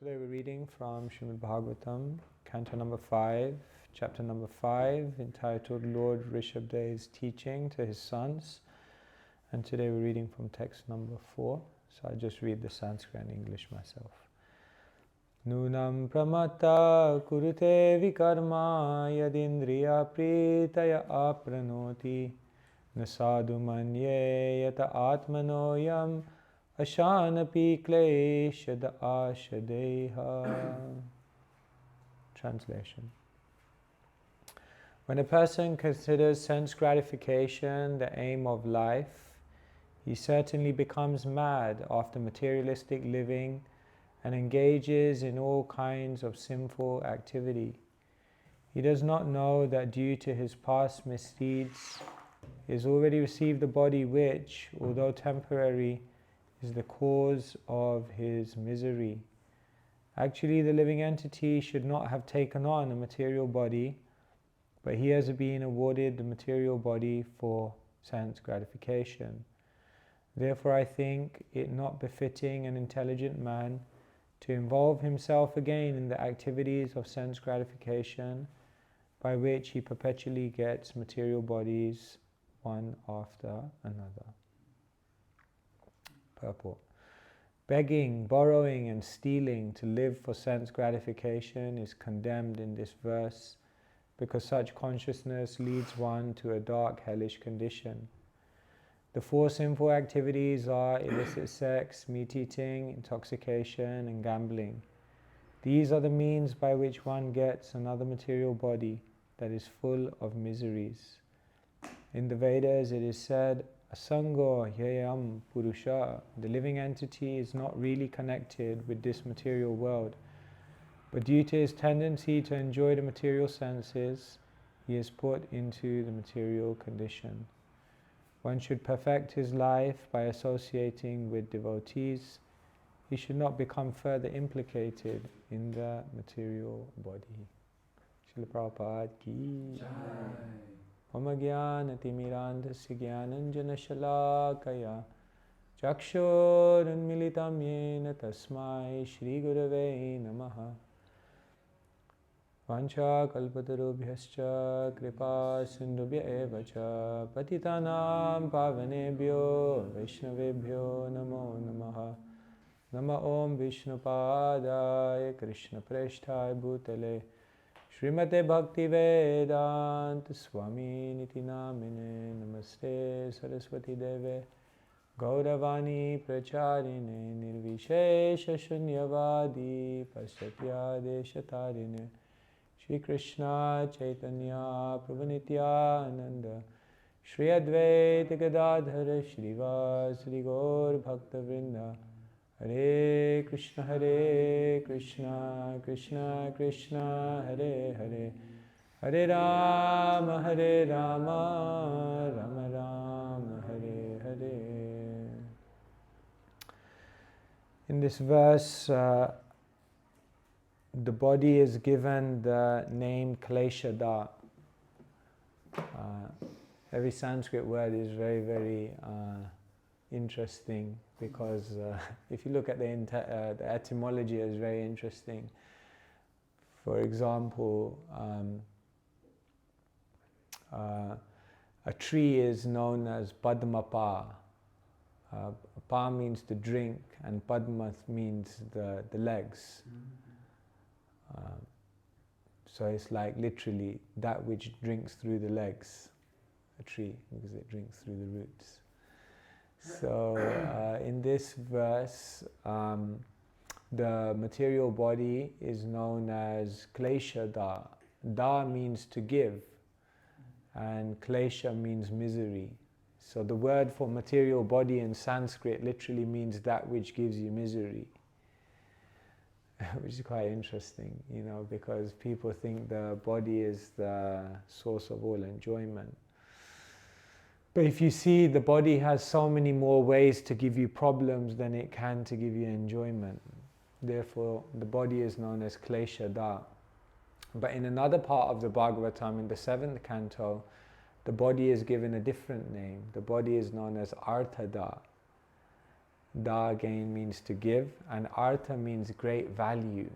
Today we're reading from Srimad-Bhagavatam, Canto number 5, chapter number 5, entitled Lord Rishabhdeva's Teaching to His Sons. And today we're reading from text number 4, so I'll just read the Sanskrit and English myself. Nunam pramatta kurute vikarma yadindriya pritaya apranoti nasadu manye yata atmanoyam Ashanapi kleshada ashadeha. Translation. When a person considers sense gratification the aim of life, he certainly becomes mad after materialistic living and engages in all kinds of sinful activity. He does not know that due to his past misdeeds, he has already received a body which, although temporary, is the cause of his misery. Actually, the living entity should not have taken on a material body, but he has been awarded the material body for sense gratification. Therefore, I think it not befitting an intelligent man to involve himself again in the activities of sense gratification, by which he perpetually gets material bodies one after another. Purport. Begging, borrowing and stealing to live for sense gratification is condemned in this verse because such consciousness leads one to a dark hellish condition. The four sinful activities are illicit sex, meat eating, intoxication and gambling. These are the means by which one gets another material body that is full of miseries. In the Vedas it is said, Asango Hyayam Purusha, the living entity is not really connected with this material world, but due to his tendency to enjoy the material senses, he is put into the material condition. One should perfect his life by associating with devotees. He should not become further implicated in the material body. Srila Prabhupada ki Jai. Mama Jnana Timirandhasya Jnananjana Shalakaya Chakshurunmilitam Yena Tasmai Shri Gurave Namaha Vancha Kalpatarubhyascha Kripa Sindhubhya Evacha Patitanam Pavanebhyo Vaishnavebhyo Namo Namaha Nama Om Vishnupadaya Krishna Preshthaya Bhutale Srimate Bhakti Vedanta Swami Niti Namine Namaste Saraswati Deve Gauravani Pracharine Nirvishesha Shunyavadi Paschatya Deshatarine Shri Krishna Chaitanya Prabhu Nityananda Shri Advaita Gadadhara Shrivasri Gaur Bhakta Vrinda Hare Krishna, Krishna Krishna, Hare Hare, Hare Rama, Rama Rama, Hare Hare. In this verse, the body is given the name Kleshada. Every Sanskrit word is very, very interesting because if you look at the etymology, it's very interesting. For example, a tree is known as Padmapa. Pa means to drink and Padma means the legs. So it's like literally that which drinks through the legs, a tree, because it drinks through the roots. So in this verse, the material body is known as Klesha Da. Da means to give, and Klesha means misery. So the word for material body in Sanskrit literally means that which gives you misery, which is quite interesting, you know, because people think the body is the source of all enjoyment. But if you see, the body has so many more ways to give you problems than it can to give you enjoyment. Therefore, the body is known as Klesha Da. But in another part of the Bhagavatam, in the 7th canto, the body is given a different name. The body is known as Artha Da. Da again means to give, and artha means great value.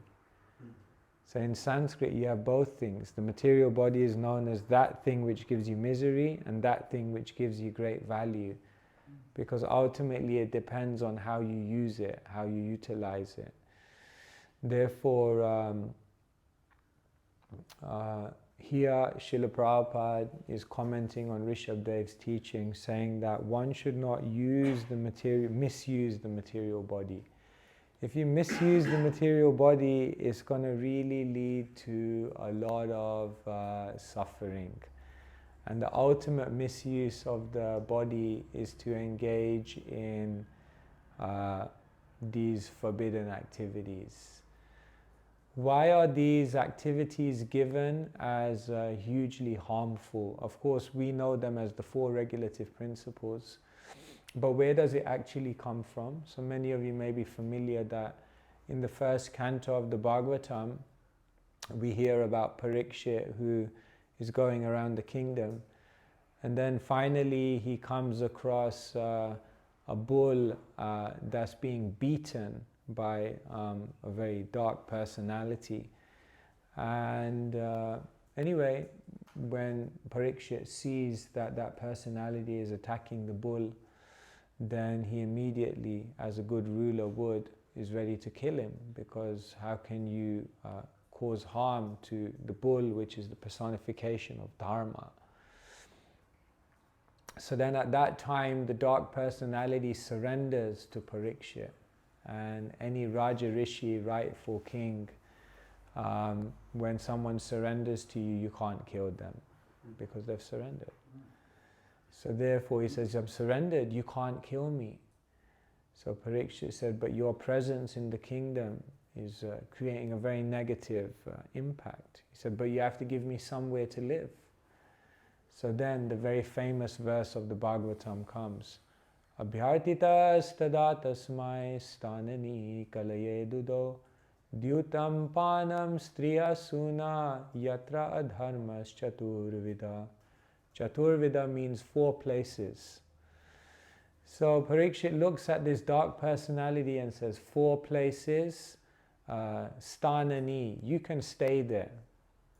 So in Sanskrit you have both things. The material body is known as that thing which gives you misery and that thing which gives you great value. Because ultimately it depends on how you use it, how you utilize it. Therefore, here Srila Prabhupada is commenting on Rishabdev's teaching, saying that one should not misuse the material body. If you misuse the material body, it's going to really lead to a lot of suffering. And the ultimate misuse of the body is to engage in these forbidden activities. Why are these activities given as hugely harmful? Of course, we know them as the 4 regulative principles, but where does it actually come from? So many of you may be familiar that in the first canto of the Bhagavatam, we hear about Parikshit, who is going around the kingdom, and then finally he comes across a bull that's being beaten by a very dark personality. And anyway, when Parikshit sees that that personality is attacking the bull, then he immediately, as a good ruler would, is ready to kill him, because how can you cause harm to the bull, which is the personification of dharma? So then at that time the dark personality surrenders to Parikshit, and any Raja Rishi, rightful king, when someone surrenders to you, you can't kill them because they've surrendered. So therefore he says, I've surrendered, you can't kill me. So Parikshit said, but your presence in the kingdom is creating a very negative impact. He said, but you have to give me somewhere to live. So then the very famous verse of the Bhagavatam comes. Abhyartitas tada tasmai stanani kalaye dudo dyutam panam striya suna yatra adharmas chaturvida. Chaturvida means 4 places. So Parikshit looks at this dark personality and says, 4 places, stanani, you can stay there.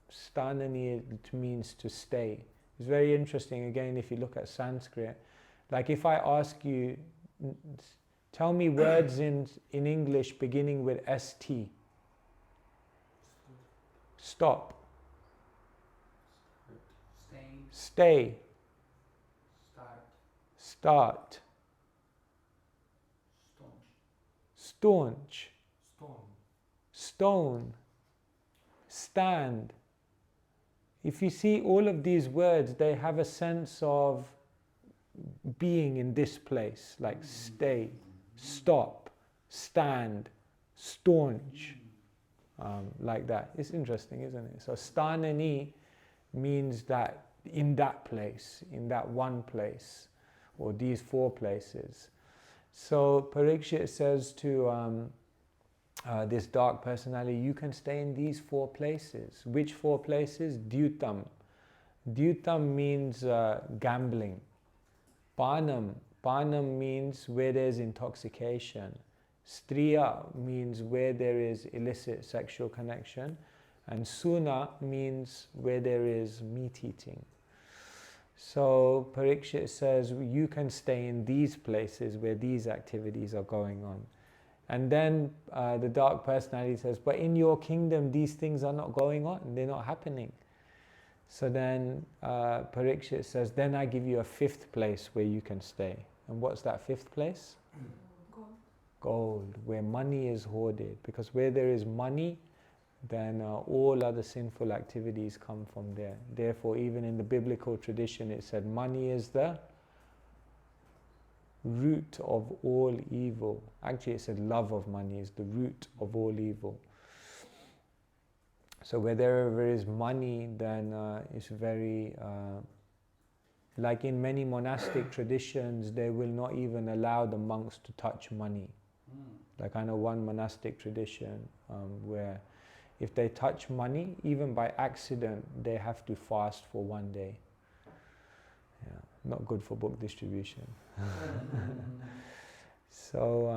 Stanani means to stay. It's very interesting, again, if you look at Sanskrit. Like if I ask you, tell me words in English beginning with ST. Stop. Stay. Start. Staunch. Stone. Stand. If you see all of these words, they have a sense of being in this place, like stay, stop, stand, staunch, like that. It's interesting, isn't it? So stanani means that in that place, in that one place, or these 4 places. So Parikshit says to this dark personality, you can stay in these 4 places. Which 4 places? Dyutam. Dyutam means gambling. Panam. Panam means where there's intoxication. Striya means where there is illicit sexual connection. And suna means where there is meat eating. So Parikshit says you can stay in these places where these activities are going on. And then the dark personality says, but in your kingdom these things are not going on, they're not happening. So then Parikshit says, then I give you a 5th place where you can stay. And what's that 5th place? Gold. Gold, where money is hoarded. Because where there is money, then all other sinful activities come from there. Therefore, even in the biblical tradition, it said money is the root of all evil. Actually, it said love of money is the root of all evil. So where there is money, then it's very, like in many monastic traditions, they will not even allow the monks to touch money. Like I know one monastic tradition where if they touch money, even by accident, they have to fast for 1 day. Yeah, not good for book distribution. So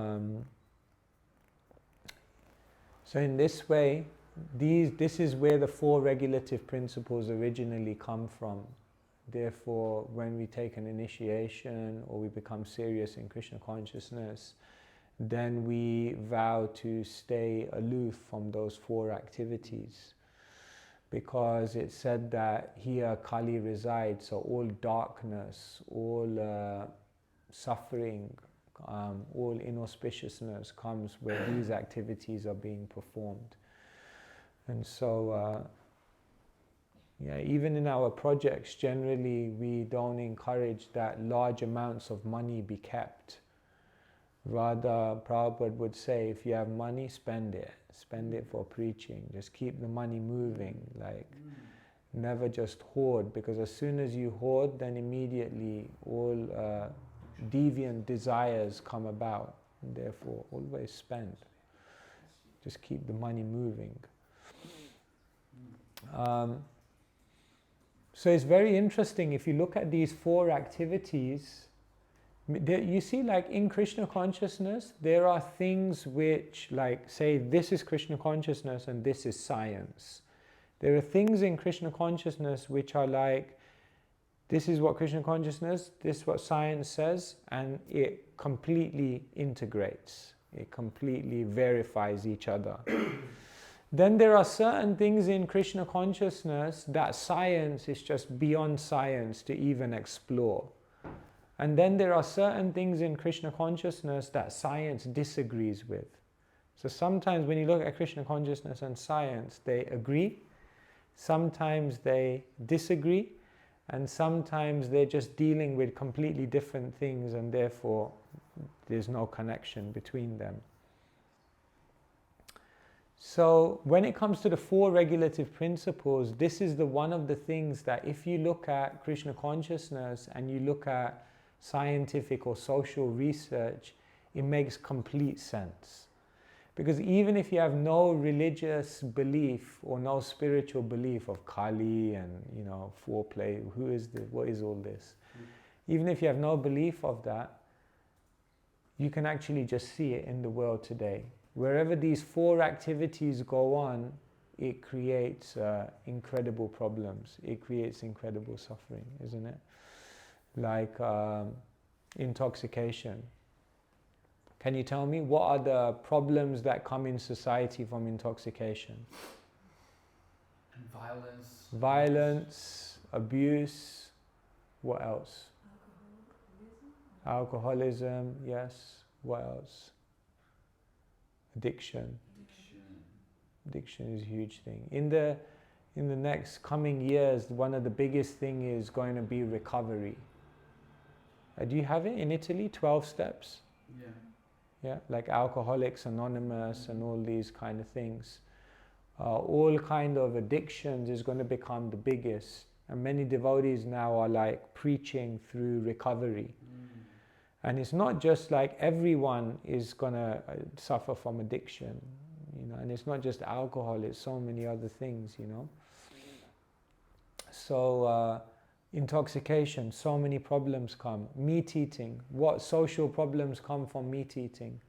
in this way, this is where the 4 regulative principles originally come from. Therefore, when we take an initiation or we become serious in Krishna consciousness, then we vow to stay aloof from those 4 activities. Because it's said that here Kali resides, so all darkness, all suffering, all inauspiciousness comes where these activities are being performed. And so, even in our projects, generally we don't encourage that large amounts of money be kept. Rather, Prabhupada would say, if you have money, spend it. Spend it for preaching. Just keep the money moving. Like, never just hoard, because as soon as you hoard, then immediately all deviant desires come about. And therefore, always spend. Just keep the money moving. So it's very interesting, if you look at these 4 activities, you see, like in Krishna consciousness, there are things which, like, say, this is Krishna consciousness and this is science. There are things in Krishna consciousness which are like, this is what Krishna consciousness, this is what science says, and it completely integrates. It completely verifies each other. Then there are certain things in Krishna consciousness that science is just beyond science to even explore. And then there are certain things in Krishna consciousness that science disagrees with. So sometimes when you look at Krishna consciousness and science, they agree. Sometimes they disagree. And sometimes they're just dealing with completely different things, and therefore there's no connection between them. So when it comes to the 4 regulative principles, this is one of the things that if you look at Krishna consciousness and you look at scientific or social research, it makes complete sense. Because even if you have no religious belief or no spiritual belief of Kali and, foreplay, what is all this? Even if you have no belief of that, you can actually just see it in the world today. Wherever these 4 activities go on, it creates incredible problems. It creates incredible suffering, isn't it? Like intoxication. Can you tell me what are the problems that come in society from intoxication? Violence, abuse. What else? Alcoholism, yes. What else? Addiction. Addiction is a huge thing. In the next coming years, one of the biggest thing is going to be recovery. Do you have it in Italy? 12 steps? Yeah, like Alcoholics Anonymous and all these kind of things. All kind of addictions is going to become the biggest. And many devotees now are like preaching through recovery. And it's not just like everyone is going to suffer from addiction, and it's not just alcohol, it's so many other things, So intoxication, so many problems come. Meat eating, what social problems come from meat eating?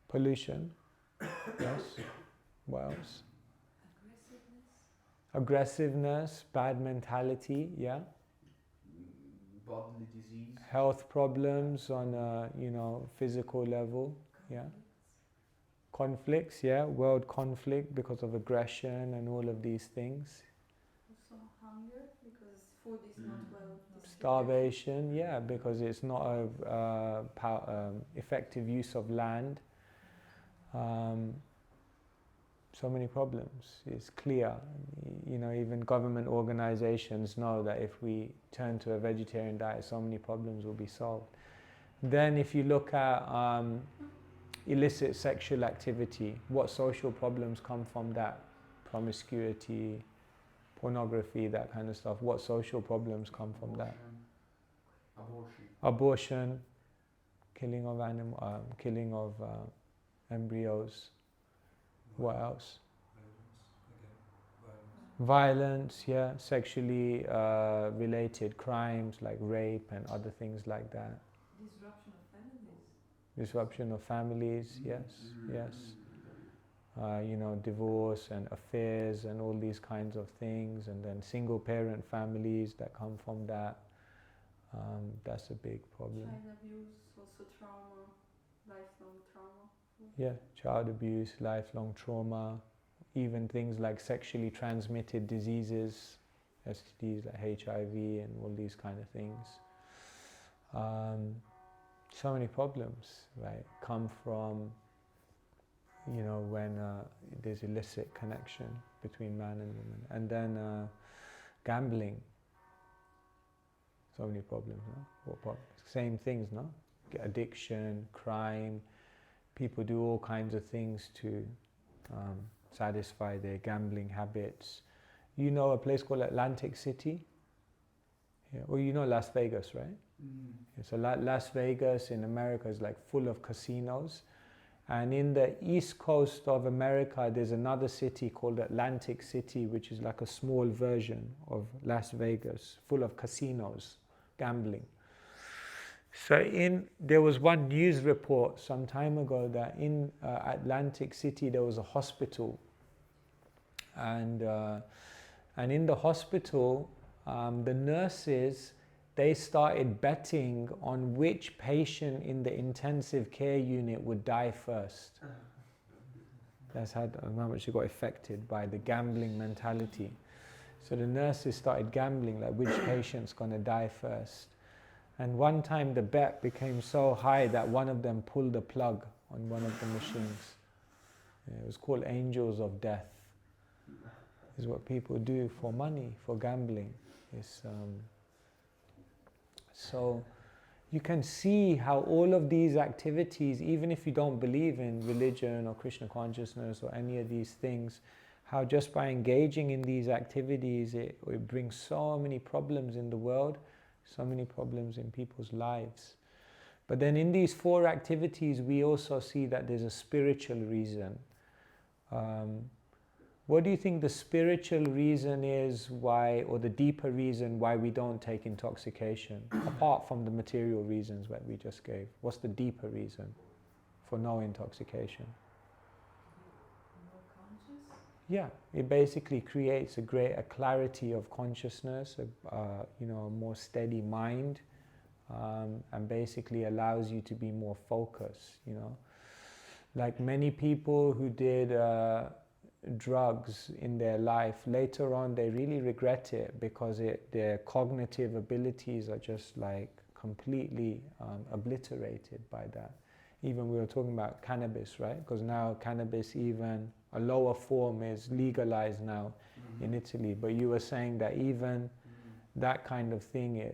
Pollution. Yes. What else? Aggressiveness, bad mentality, yeah. Bodily disease. Health problems on a, physical level, yeah. Conflicts, yeah, world conflict because of aggression and all of these things. Also hunger, because food is not well distributed. Starvation, yeah, because it's not a effective use of land. So many problems. It's clear. Even government organizations know that if we turn to a vegetarian diet, so many problems will be solved. Then if you look at illicit sexual activity, what social problems come from that? Promiscuity, pornography, that kind of stuff. What social problems come from that? Abortion, killing of embryos. What else? Violence, yeah, sexually related crimes like rape and other things like that. Disruption of families. Disruption of families, yes, yes. Divorce and affairs and all these kinds of things, and then single parent families that come from that. That's a big problem. Child abuse, also trauma, lifelong trauma. Yeah, child abuse, lifelong trauma, even things like sexually transmitted diseases, STDs like HIV and all these kind of things. So many problems, right, come from, when there's illicit connection between man and woman. And then gambling. So many problems, no? Same things, no? Addiction, crime. People do all kinds of things to satisfy their gambling habits. You know a place called Atlantic City? Yeah. Well, you know Las Vegas, right? Yeah, so Las Vegas in America is like full of casinos. And in the east coast of America, there's another city called Atlantic City, which is like a small version of Las Vegas, full of casinos, gambling. So there was one news report some time ago that in Atlantic City there was a hospital, and in the hospital the nurses, they started betting on which patient in the intensive care unit would die first. That's how much they got affected by the gambling mentality. So the nurses started gambling, like which patient's going to die first. And one time the bet became so high that one of them pulled the plug on one of the machines. It was called Angels of Death. It's what people do for money, for gambling. So you can see how all of these activities, even if you don't believe in religion or Krishna consciousness or any of these things, how just by engaging in these activities it brings so many problems in the world, so many problems in people's lives. But then in these four activities we also see that there's a spiritual reason. What do you think the spiritual reason is why, or the deeper reason why we don't take intoxication, apart from the material reasons that we just gave? What's the deeper reason for no intoxication? More conscious? Yeah, it basically creates a greater clarity of consciousness, a more steady mind, and basically allows you to be more focused, Like many people who did drugs in their life, later on they really regret it because their cognitive abilities are just like completely obliterated by that. Even we were talking about cannabis, right? Because now cannabis, even a lower form, is legalized now in Italy. But you were saying that even that kind of thing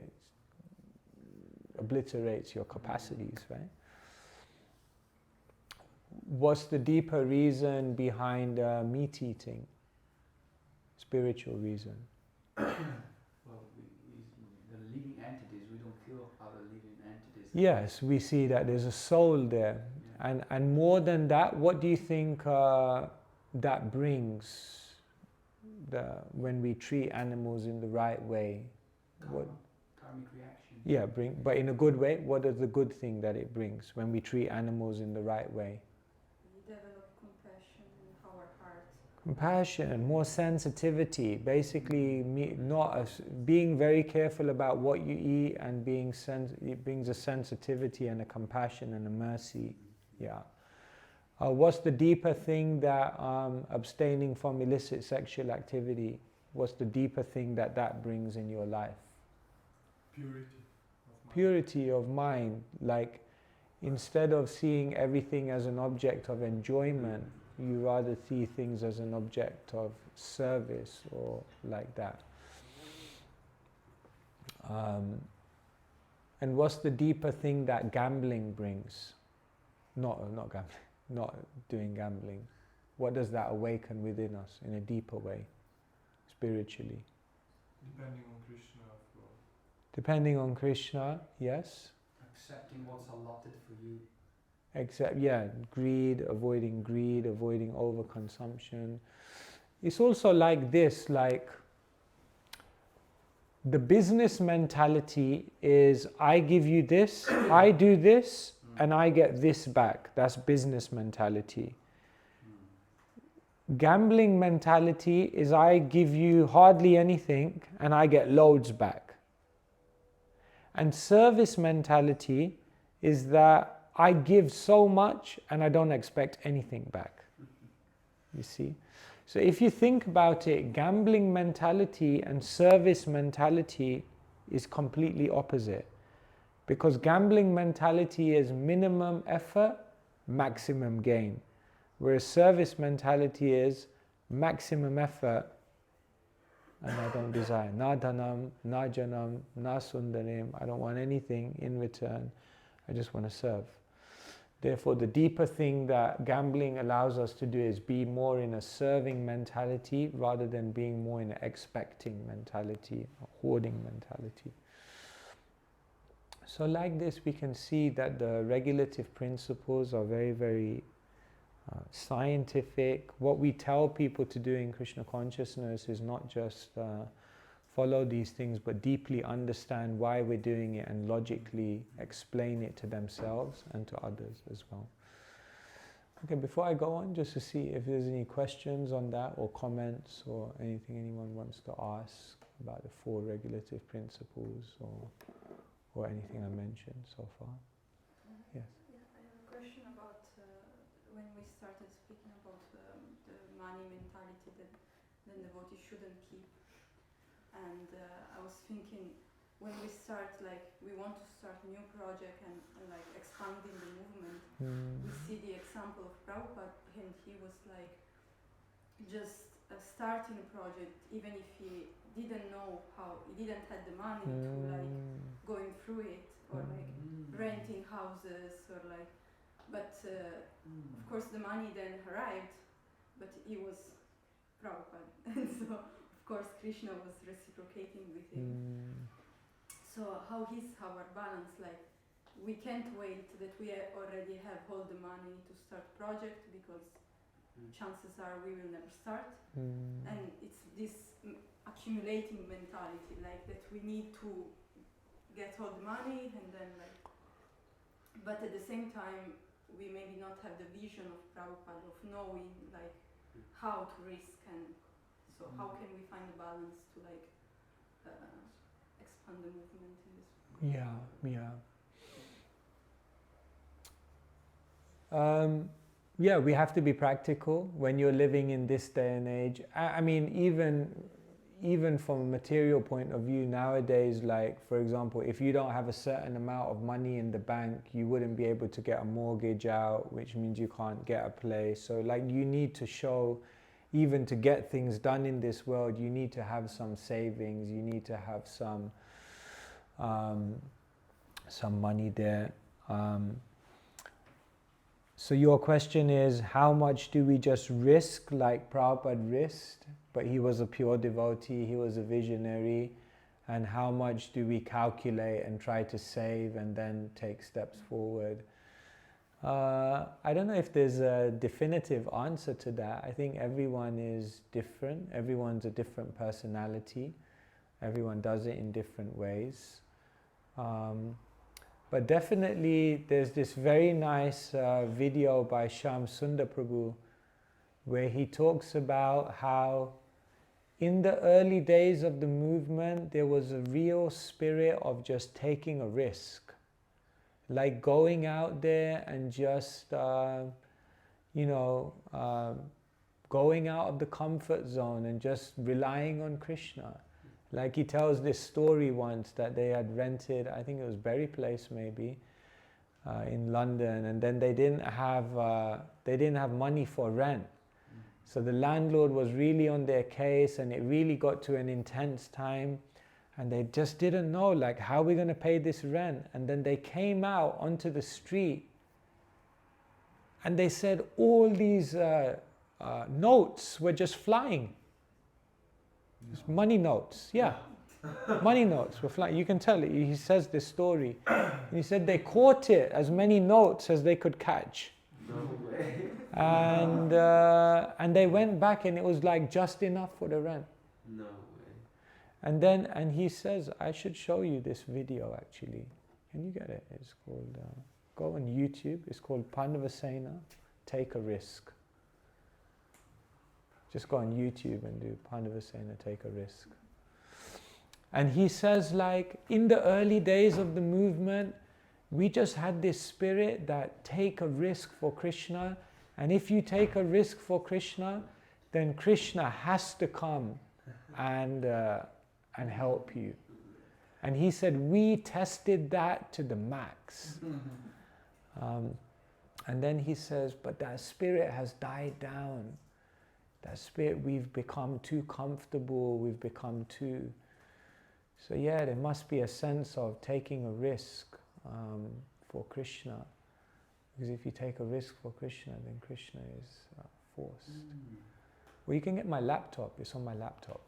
obliterates your capacities, right? What's the deeper reason behind meat eating? Spiritual reason. Well, the living entities, we don't feel other living entities. Yes, we see that there's a soul there. Yeah. And more than that, what do you think that brings when we treat animals in the right way? Karmic reaction. Yeah, but in a good way. What is the good thing that it brings when we treat animals in the right way? Develop compassion in our heart. Compassion, more sensitivity, basically being very careful about what you eat, and it brings a sensitivity and a compassion and a mercy. Yeah. What's the deeper thing that abstaining from illicit sexual activity, what's the deeper thing that brings in your life? Purity of mind. Purity of mind, like instead of seeing everything as an object of enjoyment, you rather see things as an object of service or like that. And what's the deeper thing that gambling brings? Not gambling, not doing gambling. What does that awaken within us in a deeper way, spiritually? Depending on Krishna, of course. Depending on Krishna, yes. Accepting what's allotted for you. Greed, avoiding overconsumption. It's also like this, like The business mentality is I give you this, I do this, and I get this back. That's business mentality. Gambling mentality is I give you hardly anything and I get loads back. And service mentality is that I give so much and I don't expect anything back. You see? So if you think about it, gambling mentality and service mentality is completely opposite. Because gambling mentality is minimum effort, maximum gain. Whereas service mentality is maximum effort and I don't desire. Na dhanam, na janam, na sundarim. I don't want anything in return. I just want to serve. Therefore, the deeper thing that gambling allows us to do is be more in a serving mentality rather than being more in an expecting mentality, a hoarding mentality. So like this, we can see that the regulative principles are very, very scientific. What we tell people to do in Krishna consciousness is not just follow these things, but deeply understand why we're doing it and logically explain it to themselves and to others as well. Okay, before I go on, just to see if there's any questions on that or comments or anything anyone wants to ask about the 4 regulative principles or anything I mentioned so far. Yes. Yeah, I have a question about when we started speaking about the money mentality that the devotee shouldn't keep. And I was thinking, when we start, like, we want to start a new project and like expanding the movement, we see the example of Prabhupada, and he was like just starting a project, even if he didn't know how, he didn't have the money to like going through it, or like renting houses, or like, but of course the money then arrived, but he was Prabhupada, and so of course Krishna was reciprocating with him. So how is our balance? Like, we can't wait that we already have all the money to start project, because chances are we will never start. And it's this accumulating mentality, like that we need to get all the money and then like, but at the same time we maybe not have the vision of Prabhupada, of knowing like how to risk, and so how can we find a balance to like expand the movement in this way? Yeah, we have to be practical when you're living in this day and age. I mean, even from a material point of view nowadays, like for example, if you don't have a certain amount of money in the bank, you wouldn't be able to get a mortgage out, which means you can't get a place. So like, you need to show, even to get things done in this world, you need to have some savings, you need to have some money there. So your question is, how much do we just risk like Prabhupada risked, but he was a pure devotee, he was a visionary, and how much do we calculate and try to save and then take steps forward? I don't know if there's a definitive answer to that. I think everyone is different, everyone's a different personality, everyone does it in different ways. But definitely there's this very nice video by Shyam Sundar Prabhu where he talks about how in the early days of the movement there was a real spirit of just taking a risk, like going out there and just going out of the comfort zone and just relying on Krishna. Like he tells this story once that they had rented, I think it was Berry Place maybe, in London, and then they didn't have money for rent. So the landlord was really on their case, and it really got to an intense time, and they just didn't know, like, how are we going to pay this rent? And then they came out onto the street, and they said all these notes were just flying. Money notes, yeah. Money notes were flying. You can tell it. He says this story. And he said they caught it, as many notes as they could catch. No way. And they went back, and it was like just enough for the rent. No way. And he says, I should show you this video actually. Can you get it? It's called, go on YouTube, it's called Pandavasena, Take a Risk. Just go on YouTube and do Pandavasena, Take a Risk. And he says, like, in the early days of the movement, we just had this spirit that take a risk for Krishna, and if you take a risk for Krishna, then Krishna has to come and help you. And he said, we tested that to the max. And then he says, but that spirit has died down. That spirit, we've become too comfortable, we've become too... So yeah, there must be a sense of taking a risk for Krishna. Because if you take a risk for Krishna, then Krishna is forced. Well, you can get my laptop, it's on my laptop.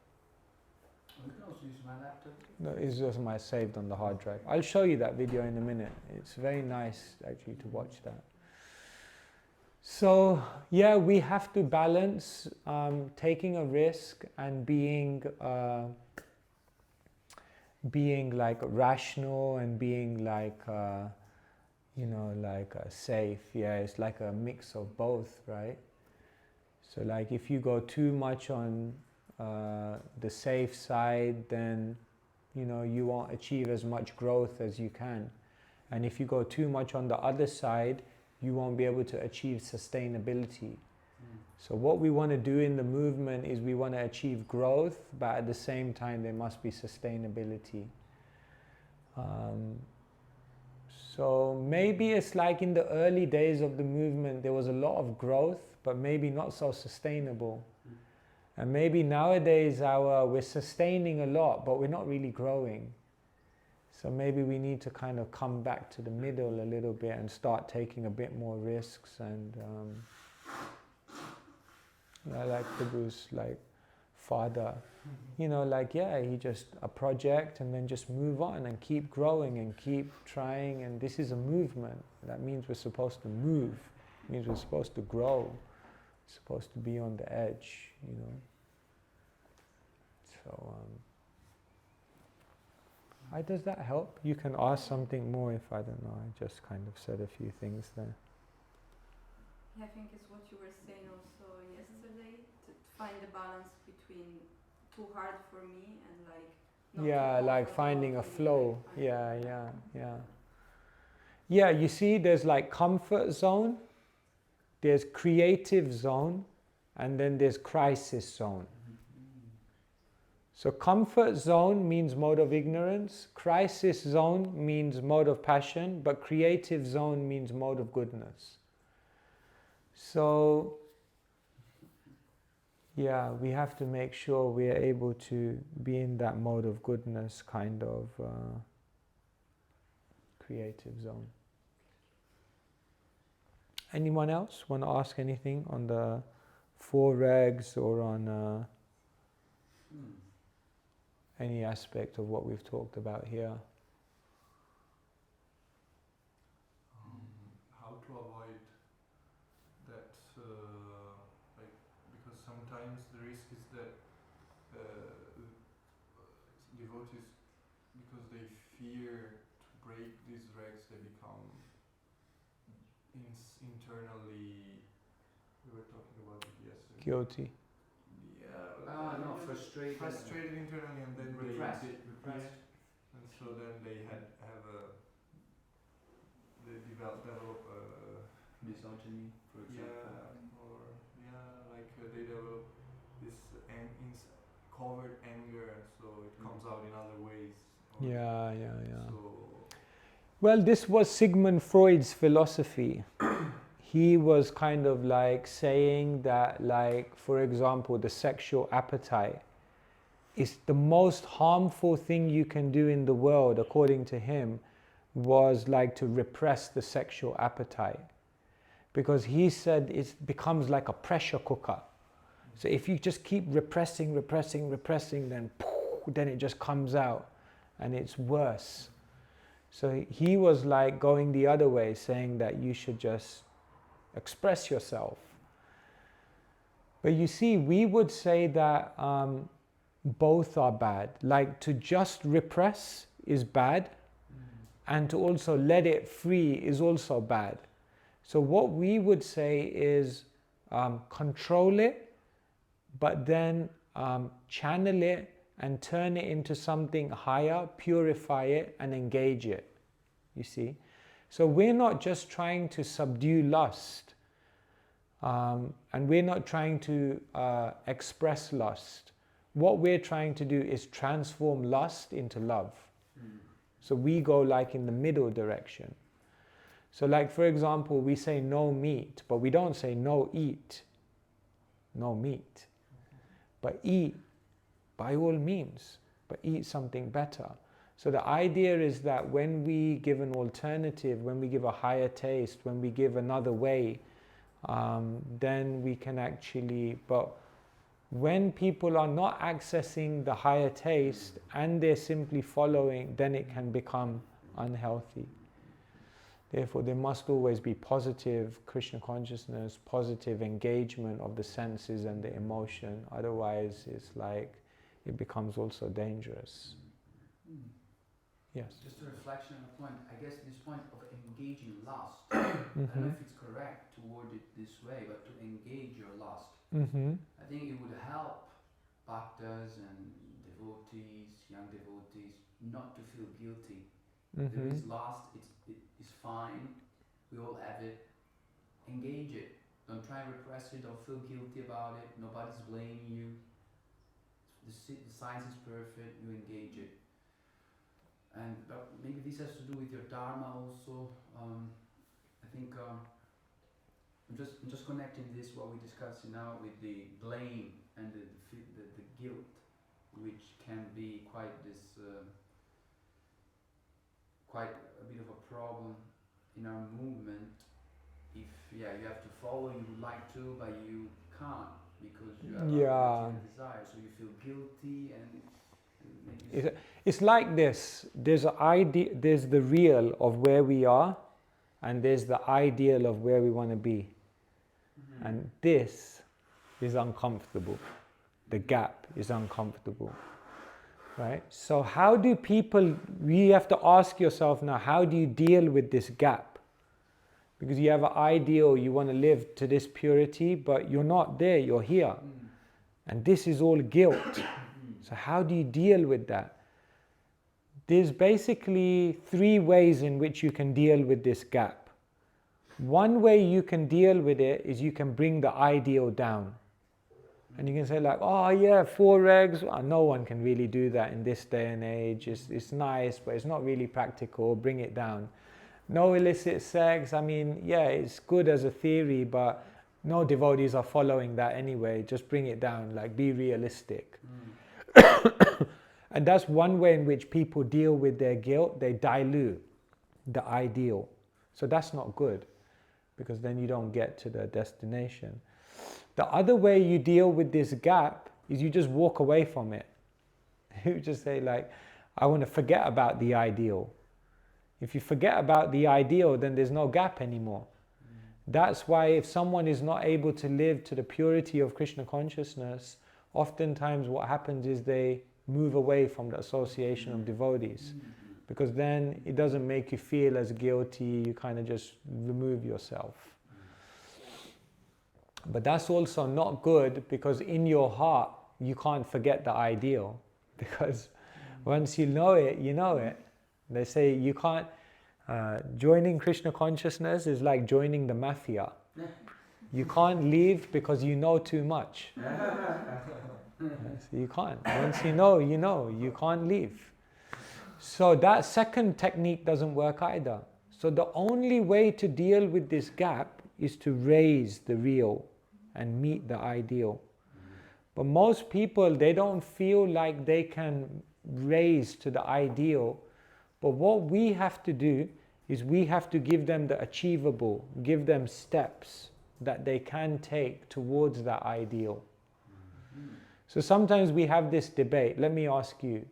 You can also use my laptop. No, it's just my saved on the hard drive. I'll show you that video in a minute. It's very nice actually to watch that. So yeah, we have to balance taking a risk and being like rational and being like safe. Yeah, it's like a mix of both, right? So like if you go too much on the safe side, then you won't achieve as much growth as you can. And if you go too much on the other side, you won't be able to achieve sustainability. So what we want to do in the movement is we want to achieve growth, but at the same time there must be sustainability. So maybe it's like in the early days of the movement there was a lot of growth, but maybe not so sustainable. And maybe nowadays we're sustaining a lot, but we're not really growing. So maybe we need to kind of come back to the middle a little bit and start taking a bit more risks. And like Prabhu's father, he just a project and then just move on and keep growing and keep trying. And this is a movement. That means we're supposed to move. It means we're supposed to grow. We're supposed to be on the edge, So, does that help? You can ask something more if I don't know. I just kind of said a few things there. I think it's what you were saying also yesterday, to find the balance between too hard for me and not too like hard finding a for me, flow. like Yeah, you see there's like comfort zone, there's creative zone, and then there's crisis zone. So comfort zone means mode of ignorance, crisis zone means mode of passion, but creative zone means mode of goodness. So yeah, we have to make sure we are able to be in that mode of goodness kind of creative zone. Anyone else want to ask anything on the 4 regs or on any aspect of what we've talked about here? How to avoid that, because sometimes the risk is that devotees, because they fear to break these regs, they become internally, we were talking about it yesterday. Guilty. Frustrated internally, and then repressed. and so then they develop misogyny, for example. They develop this covert anger, and so it comes out in other ways. So Well, this was Sigmund Freud's philosophy. He was kind of like saying that, like, for example, the sexual appetite is the most harmful thing you can do in the world, according to him, was like to repress the sexual appetite. Because he said it becomes like a pressure cooker. So if you just keep repressing, then it just comes out and it's worse. So he was like going the other way, saying that you should just express yourself. But you see, we would say that both are bad. Like to just repress is bad, and to also let it free is also bad. So what we would say is control it, but then channel it and turn it into something higher, purify it and engage it. You see? So we're not just trying to subdue lust, and we're not trying to express lust. What we're trying to do is transform lust into love. So we go like in the middle direction. So like for example, we say no meat, but we don't say no eat. No meat. But eat by all means, but eat something better. So the idea is that when we give an alternative, when we give a higher taste, when we give another way, then we can actually, but when people are not accessing the higher taste and they're simply following, then it can become unhealthy. Therefore, there must always be positive Krishna consciousness, positive engagement of the senses and the emotion. Otherwise, it's like it becomes also dangerous. Yes. Just a reflection on a point. I guess this point of engaging lust, I don't know if it's correct to word it this way, but to engage your lust. I think it would help bhaktas and devotees, young devotees, not to feel guilty. There is lust, it's fine, we all have it. Engage it. Don't try and repress it, don't feel guilty about it, nobody's blaming you. The science is perfect, you engage it. And but maybe this has to do with your dharma also. I think I'm just connecting this what we're discussing now with the blame and the guilt, which can be quite a bit of a problem in our movement. If you have to follow, you would like to, but you can't because you have a desire, so you feel guilty and. It's like this. There's the real of where we are, and there's the ideal of where we want to be. And this is uncomfortable. The gap is uncomfortable. Right? So how do people, you have to ask yourself now, how do you deal with this gap? Because you have an ideal, you want to live to this purity, but you're not there, you're here. And this is all guilt. So how do you deal with that? There's basically 3 ways in which you can deal with this gap. One way you can deal with it is you can bring the ideal down. And you can say like, oh yeah, 4 regs. Oh, no one can really do that in this day and age. It's nice, but it's not really practical. Bring it down. No illicit sex. I mean, yeah, it's good as a theory, but no devotees are following that anyway. Just bring it down. Like, be realistic. And that's one way in which people deal with their guilt. They dilute the ideal. So that's not good, because then you don't get to the destination. The other way you deal with this gap is you just walk away from it. You just say like, I want to forget about the ideal. If you forget about the ideal, then there's no gap anymore. That's why if someone is not able to live to the purity of Krishna consciousness, oftentimes what happens is they move away from the association of devotees, because then it doesn't make you feel as guilty, you kind of just remove yourself. But that's also not good, because in your heart you can't forget the ideal, because once you know it, you know it. They say you can't, joining Krishna consciousness is like joining the mafia. You can't leave because you know too much. So you can't. Once you know, you can't leave. So that second technique doesn't work either. So the only way to deal with this gap is to raise the real and meet the ideal. But most people, they don't feel like they can raise to the ideal. But what we have to do is we have to give them the achievable, give them steps that they can take towards that ideal. So sometimes we have this debate. Let me ask you.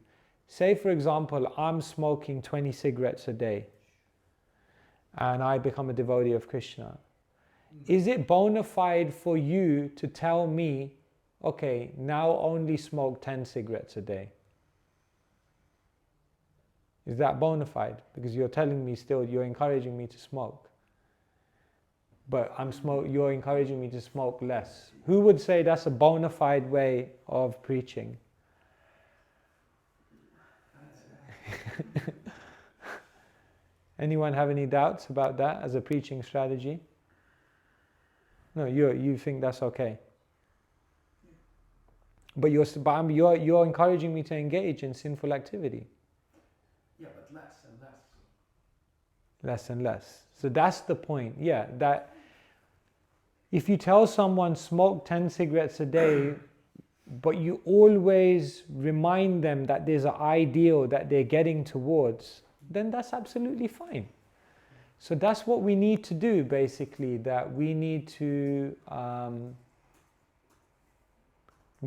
Say, for example, I'm smoking 20 cigarettes a day and I become a devotee of Krishna. Is it bona fide for you to tell me okay, now only smoke 10 cigarettes a day. Is that bona fide? Because you're telling me still, you're encouraging me to smoke. But you're encouraging me to smoke less. Who would say that's a bona fide way of preaching? Anyone have any doubts about that as a preaching strategy? No, you think that's okay. But you're encouraging me to engage in sinful activity. Yeah, but less and less. Less and less. So that's the point. Yeah, that if you tell someone smoke 10 cigarettes a day, but you always remind them that there's an ideal that they're getting towards, then that's absolutely fine. So that's what we need to do, basically, that we need to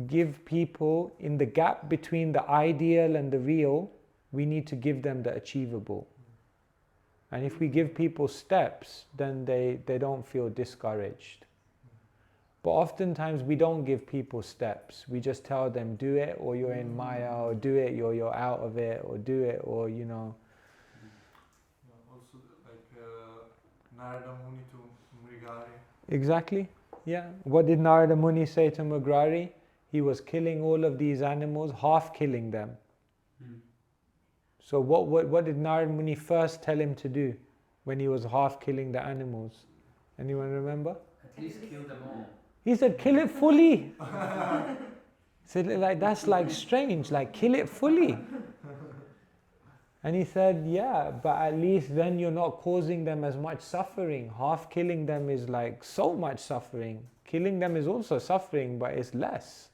give people, in the gap between the ideal and the real, we need to give them the achievable. And if we give people steps, then they don't feel discouraged. But oftentimes we don't give people steps. We just tell them, do it or you're in Maya, or do it or you're out of it, or do it or, you know. Also, like Narada Muni to Mrigari. Exactly, yeah. What did Narada Muni say to Mrigari? He was killing all of these animals, half killing them. So what did Narada Muni first tell him to do when he was half killing the animals? Anyone remember? At least kill them all. He said, kill it fully. So like, that's like strange, like kill it fully. And he said, yeah, but at least then you're not causing them as much suffering. Half killing them is like so much suffering. Killing them is also suffering, but it's less.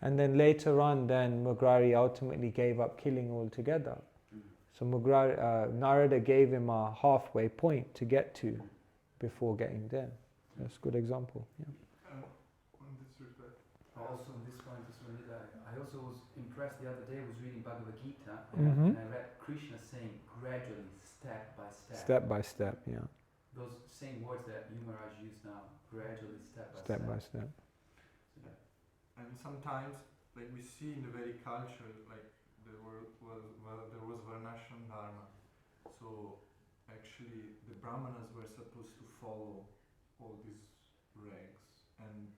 And then later on, then Mrigari ultimately gave up killing altogether. So Narada gave him a halfway point to get to before getting there. That's a good example. Yeah. On this respect. Also, on this point, I also was impressed the other day. I was reading Bhagavad Gita, Mm-hmm. and I read Krishna saying gradually, step by step. Step by step, yeah. Those same words that you, Maharaj, use now. Gradually, step by Step by step. And sometimes, like we see in the Vedic culture, like there was Varnashram Dharma. So actually, the Brahmanas were supposed to follow all these regs, and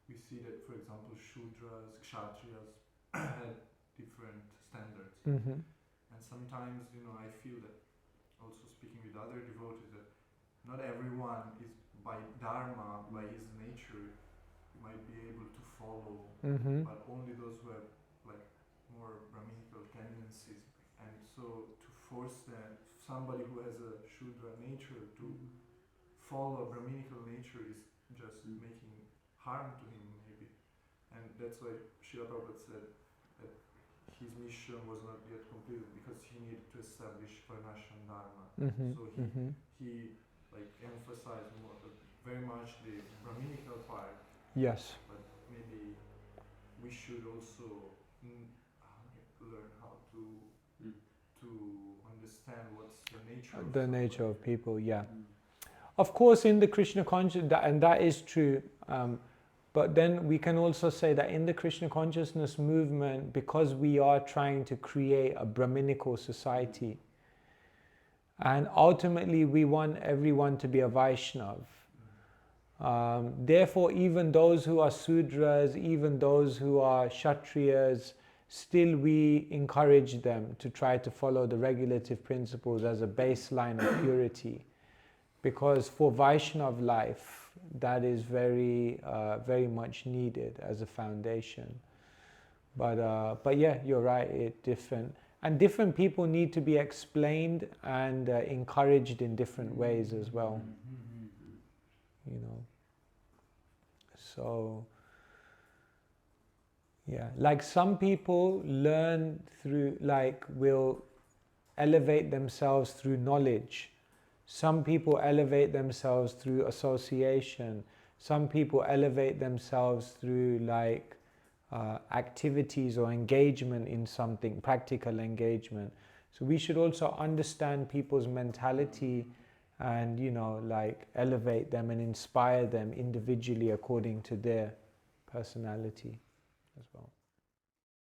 we see that, for example, Shudras, Kshatriyas had different standards. Mm-hmm. And sometimes, I feel that, also speaking with other devotees, that not everyone is by dharma, by his nature, might be able to follow, Mm-hmm. but only those who have like more Brahminical tendencies. And so to force somebody who has a Shudra nature to follow a Brahminical nature is just making harm to him, maybe. And that's why Srila Prabhupada said that his mission was not yet completed because he needed to establish Varnashram Dharma. Mm-hmm. So he like emphasized very much the Brahminical part. Yes. But maybe we should also learn how to understand what's the nature of The nature somebody. of people, yeah. Of course, in the Krishna consciousness, and that is true, but then we can also say that in the Krishna consciousness movement, because we are trying to create a Brahminical society, and ultimately we want everyone to be a Vaishnav. Therefore, even those who are Sudras, even those who are Kshatriyas, still we encourage them to try to follow the regulative principles as a baseline of purity. Because for Vaishnav life, that is very, very much needed as a foundation. But yeah, you're right, and different people need to be explained and encouraged in different ways as well. So, yeah, like some people learn through, will elevate themselves through knowledge. Some people elevate themselves through association. Some people elevate themselves through activities or engagement in something, practical engagement. So we should also understand people's mentality and elevate them and inspire them individually according to their personality as well.